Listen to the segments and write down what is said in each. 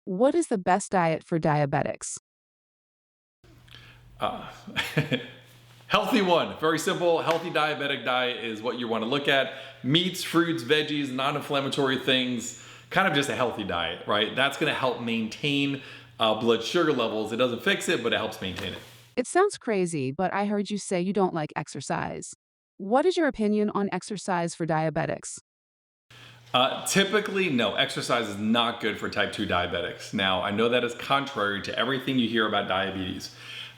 What is the best diet for diabetics? Uh, Healthy one, very simple. Healthy diabetic diet is what you want to look at. Meats, fruits, veggies, non-inflammatory things, kind of just a healthy diet, right? That's going to help maintain blood sugar levels. It doesn't fix it, but it helps maintain it. It sounds crazy, but I heard you say you don't like exercise. What is your opinion on exercise for diabetics? Typically, no, exercise is not good for type 2 diabetics. Now, I know that is contrary to everything you hear about diabetes.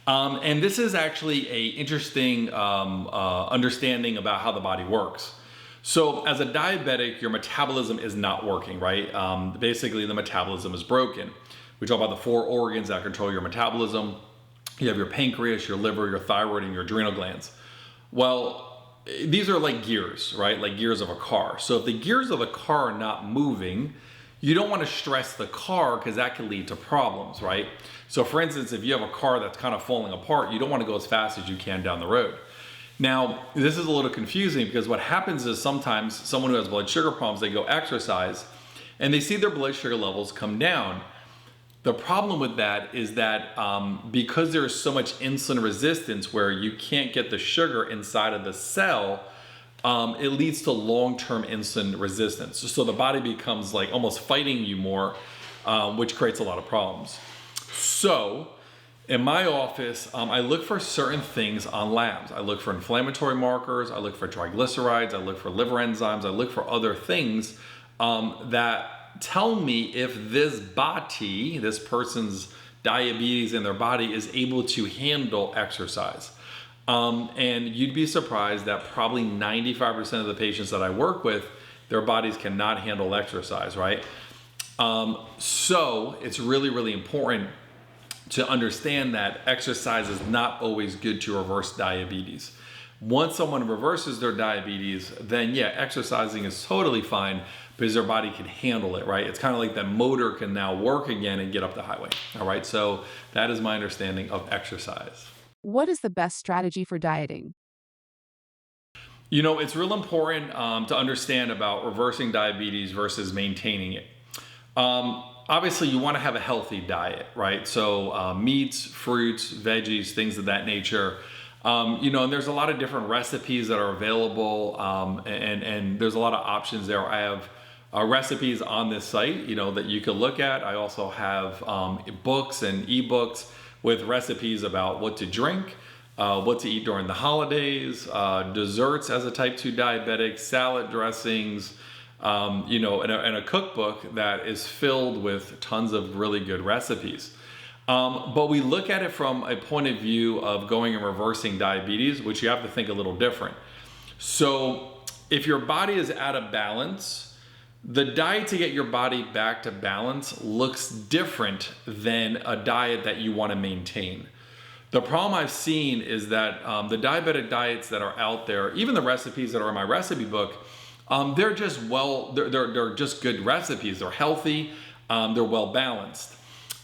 And this is actually a interesting understanding about how the body works. So as a diabetic, your metabolism is not working, right? Basically, the metabolism is broken. We talk about the four organs that control your metabolism. You have your pancreas, your liver, your thyroid, and your adrenal glands. Well, these are like gears, right? Like gears of a car. So if the gears of the car are not moving, you don't want to stress the car because that can lead to problems, right? So for instance, if you have a car that's kind of falling apart, you don't want to go as fast as you can down the road. Now, this is a little confusing because what happens is sometimes someone who has blood sugar problems, they go exercise and they see their blood sugar levels come down. The problem with that is that because there's so much insulin resistance where you can't get the sugar inside of the cell, it leads to long-term insulin resistance. So the body becomes like almost fighting you more, which creates a lot of problems. So in my office, I look for certain things on labs. I look for inflammatory markers, I look for triglycerides, I look for liver enzymes, I look for other things that tell me if this person's diabetes in their body is able to handle exercise. And you'd be surprised that probably 95% of the patients that I work with, their bodies cannot handle exercise, right? So it's really, really important to understand that exercise is not always good to reverse diabetes. Once someone reverses their diabetes, then yeah, exercising is totally fine because their body can handle it, right? It's kind of like that motor can now work again and get up the highway, all right? So that is my understanding of exercise. What is the best strategy for dieting? You know, it's real important to understand about reversing diabetes versus maintaining it. Obviously, you want to have a healthy diet, right? So meats, fruits, veggies, things of that nature. And there's a lot of different recipes that are available, and there's a lot of options there. I have recipes on this site, that you can look at. I also have books and ebooks with recipes about what to drink, what to eat during the holidays, desserts as a type 2 diabetic, salad dressings, and a cookbook that is filled with tons of really good recipes. But we look at it from a point of view of going and reversing diabetes, which you have to think a little different. So if your body is out of balance, the diet to get your body back to balance looks different than a diet that you want to maintain. The problem I've seen is that the diabetic diets that are out there, even the recipes that are in my recipe book, they're just they're just good recipes. They're healthy, they're well balanced.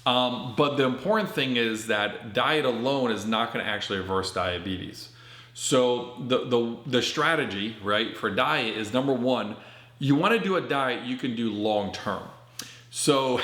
But the important thing is that diet alone is not going to actually reverse diabetes. So the strategy, right, for diet is number one, you want to do a diet you can do long term. So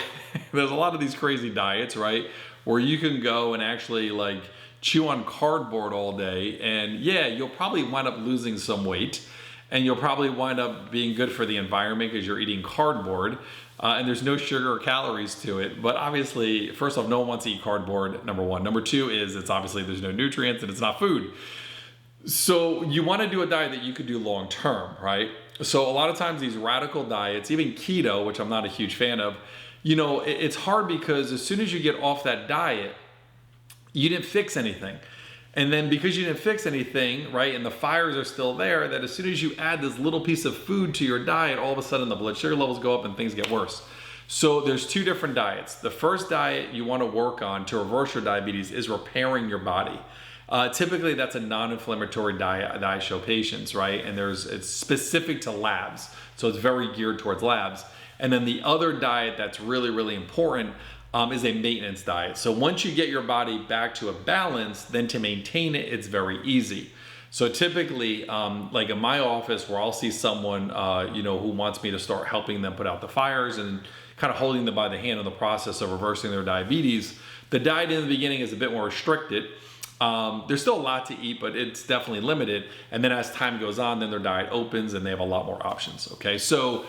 there's a lot of these crazy diets, right, where you can go and actually like chew on cardboard all day, and yeah, you'll probably wind up losing some weight, and you'll probably wind up being good for the environment because you're eating cardboard, and there's no sugar or calories to it. But obviously, first off, no one wants to eat cardboard, number one. Number two is it's obviously there's no nutrients and it's not food. So you want to do a diet that you could do long term, right? So a lot of times these radical diets, even keto, which I'm not a huge fan of, it's hard because as soon as you get off that diet, you didn't fix anything. And then because you didn't fix anything, right, and the fires are still there, that as soon as you add this little piece of food to your diet, all of a sudden the blood sugar levels go up and things get worse. So there's two different diets. The first diet you want to work on to reverse your diabetes is repairing your body. Typically that's a non-inflammatory diet that I show patients, right? And it's specific to labs. So it's very geared towards labs. And then the other diet that's really, really important is a maintenance diet. So once you get your body back to a balance, then to maintain it, it's very easy. So typically, like in my office where I'll see someone, who wants me to start helping them put out the fires and, kind of holding them by the hand in the process of reversing their diabetes. The diet in the beginning is a bit more restricted. There's still a lot to eat, but it's definitely limited. And then as time goes on, then their diet opens and they have a lot more options. Okay, so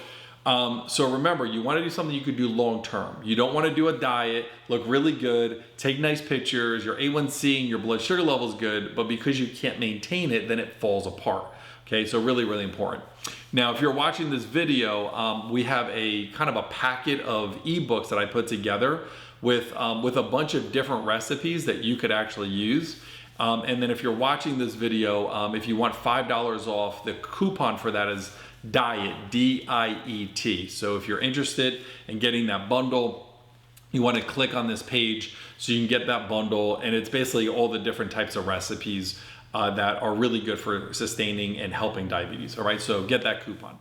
remember, you want to do something you could do long term. You don't want to do a diet, look really good, take nice pictures, your A1C and your blood sugar level is good, but because you can't maintain it, then it falls apart. Okay, so really, really important. Now, if you're watching this video, we have a kind of a packet of ebooks that I put together with a bunch of different recipes that you could actually use. And then if you're watching this video, if you want $5 off, the coupon for that is DIET, D-I-E-T. So if you're interested in getting that bundle, you want to click on this page so you can get that bundle. And it's basically all the different types of recipes that are really good for sustaining and helping diabetes. All right, so get that coupon.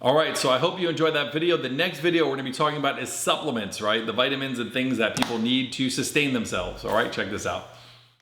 All right, so I hope you enjoyed that video. The next video we're gonna be talking about is supplements, right? The vitamins and things that people need to sustain themselves. All right, check this out.